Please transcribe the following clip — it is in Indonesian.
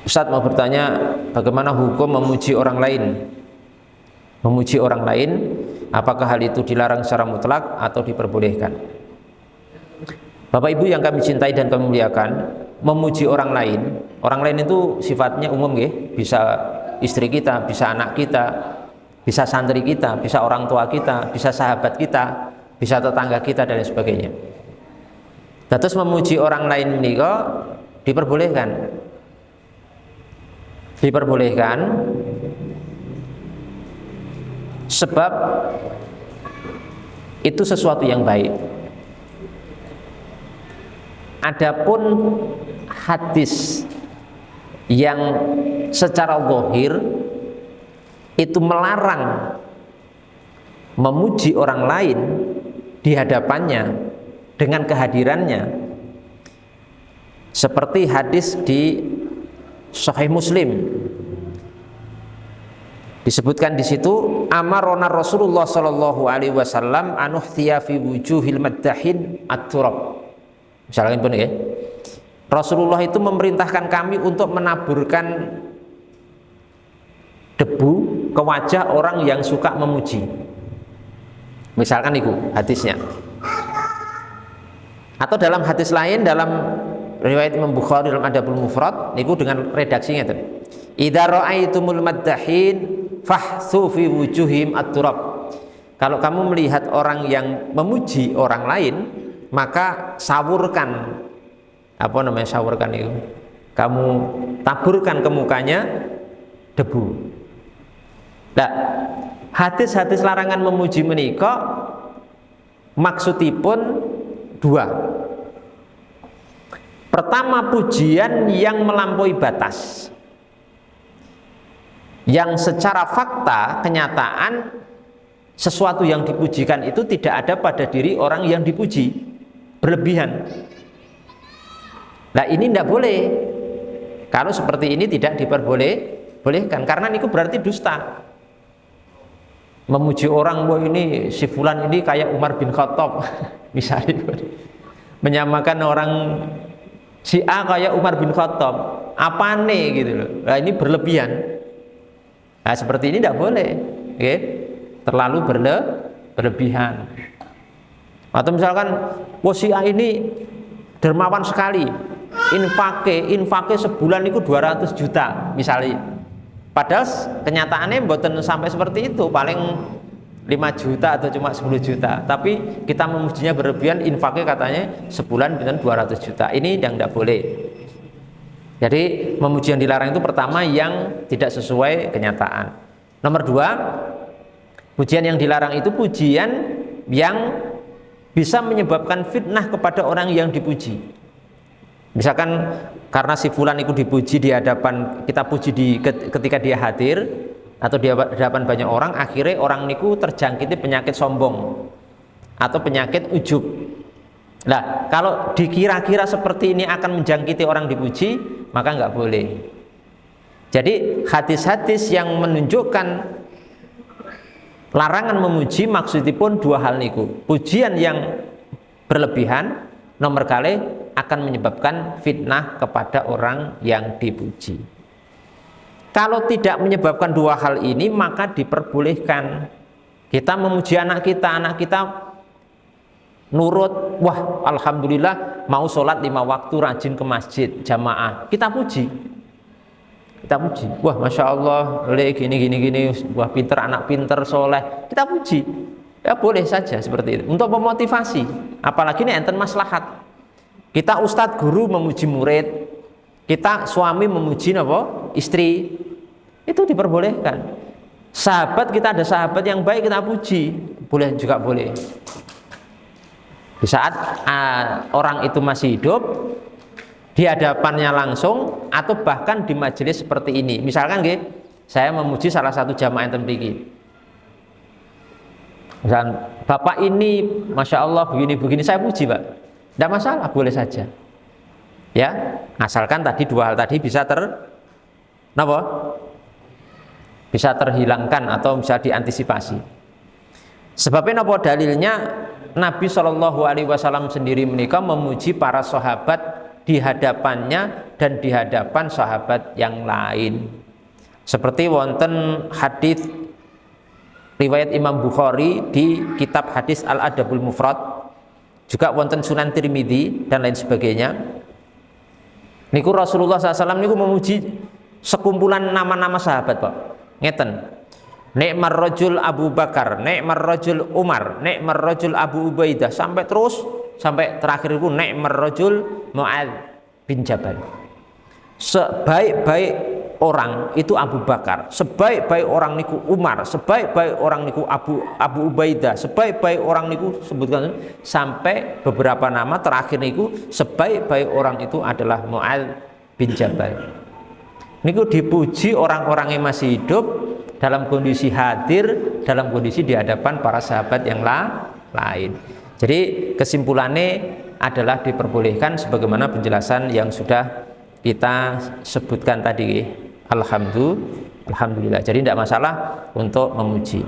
Ustadz mau bertanya, bagaimana hukum memuji orang lain? Memuji orang lain, apakah hal itu dilarang secara mutlak atau diperbolehkan? Bapak Ibu yang kami cintai dan kami muliakan, memuji orang lain itu sifatnya umum ya, bisa istri kita, bisa anak kita, bisa santri kita, bisa orang tua kita, bisa sahabat kita, bisa tetangga kita dan lain sebagainya. Terus memuji orang lain ini kok diperbolehkan. Diperbolehkan sebab itu sesuatu yang baik. Adapun hadis yang secara zahir itu melarang memuji orang lain di hadapannya dengan kehadirannya, seperti hadis di Sahih Muslim disebutkan di situ, amarona Rasulullah sallallahu alaihi wasallam anuhtiya fi wujuhil maddahin at-turab. Misalkan pun ya, Rasulullah itu memerintahkan kami untuk menaburkan debu ke wajah orang yang suka memuji. Misalkan itu hadisnya. Atau dalam hadis lain, dalam riwayat Imam Bukhari dalam Adabul Mufrad niku dengan redaksinya itu, idza ra'aitumul maddahin fahsu fi wujuhim at-turab. Kalau kamu melihat orang yang memuji orang lain, maka sawurkan, apa namanya sawurkan itu, kamu taburkan ke mukanya debu. Nah, hadis-hadis larangan memuji menika maksudipun dua. Pertama, pujian yang melampaui batas, yang secara fakta, kenyataan, sesuatu yang dipujikan itu tidak ada pada diri orang yang dipuji, berlebihan. Nah, ini tidak boleh. Kalau seperti ini tidak diperbolehkan, karena itu berarti dusta. Memuji orang, wah ini si fulan ini kayak Umar bin Khattab misalnya, menyamakan orang si A kayak Umar bin Khattab, apa nih gitu loh. Nah, ini berlebihan. Nah, seperti ini tidak boleh, okay? Terlalu berlebihan. Atau misalkan si A ini dermawan sekali, infake sebulan itu 200 juta misalnya. Padahal kenyataannya mboten sampai seperti itu, paling 5 juta atau cuma 10 juta. Tapi kita memujinya berlebihan, infaknya katanya sebulan dengan 200 juta. Ini yang tidak boleh. Jadi memuji yang dilarang itu pertama yang tidak sesuai kenyataan. Nomor dua, pujian yang dilarang itu pujian yang bisa menyebabkan fitnah kepada orang yang dipuji. Misalkan karena si fulan itu dipuji di hadapan, kita puji ketika dia hadir atau di hadapan banyak orang, akhirnya orang niku terjangkiti penyakit sombong atau penyakit ujub. Nah, kalau dikira-kira seperti ini akan menjangkiti orang dipuji, maka nggak boleh. Jadi hadis-hadis yang menunjukkan larangan memuji maksudnya pun dua hal niku. Pujian yang berlebihan nomor kali akan menyebabkan fitnah kepada orang yang dipuji. Kalau tidak menyebabkan dua hal ini, maka diperbolehkan. Kita memuji anak kita nurut, wah alhamdulillah mau sholat 5 waktu, rajin ke masjid jamaah, kita puji, wah masya Allah, gini, wah pinter, anak pinter, soleh, kita puji. Ya boleh saja seperti itu, untuk memotivasi. Apalagi ini enten maslahat. Kita ustadz guru memuji murid, kita suami memuji istri, itu diperbolehkan. Sahabat, kita ada sahabat yang baik, kita puji, boleh juga boleh. Di saat orang itu masih hidup, di hadapannya langsung, atau bahkan di majelis seperti ini. Misalkan saya memuji salah satu jamaah enten mriki. Misalkan, bapak ini masya Allah begini, saya puji pak, tidak masalah, boleh saja. Ya, asalkan tadi dua hal tadi bisa bisa terhilangkan atau bisa diantisipasi. Sebabnya dalilnya Nabi SAW sendiri menikah memuji para sahabat di hadapannya dan di hadapan sahabat yang lain. Seperti wonten hadis riwayat Imam Bukhari di kitab hadis Al-Adabul Mufrad, juga wonten Sunan Tirmidzi dan lain sebagainya. Niku Rasulullah SAW niku memuji sekumpulan nama-nama sahabat, Pak. Ngeten. Ni'mar rajul Abu Bakar, ni'mar rajul Umar, ni'mar rajul Abu Ubaidah, sampai terus sampai terakhir itu ni'mar rajul Mu'adz bin Jabal. Sebaik-baik orang itu Abu Bakar, sebaik-baik orang niku Umar, sebaik-baik orang niku Abu Ubaidah, sebaik-baik orang niku sebutkan sampai beberapa nama terakhir niku sebaik-baik orang itu adalah Mu'adz bin Jabal. Niku dipuji orang-orang yang masih hidup dalam kondisi hadir, dalam kondisi di hadapan para sahabat yang lain. Jadi kesimpulannya adalah diperbolehkan sebagaimana penjelasan yang sudah kita sebutkan tadi. Alhamdulillah. Jadi tidak masalah untuk memuji.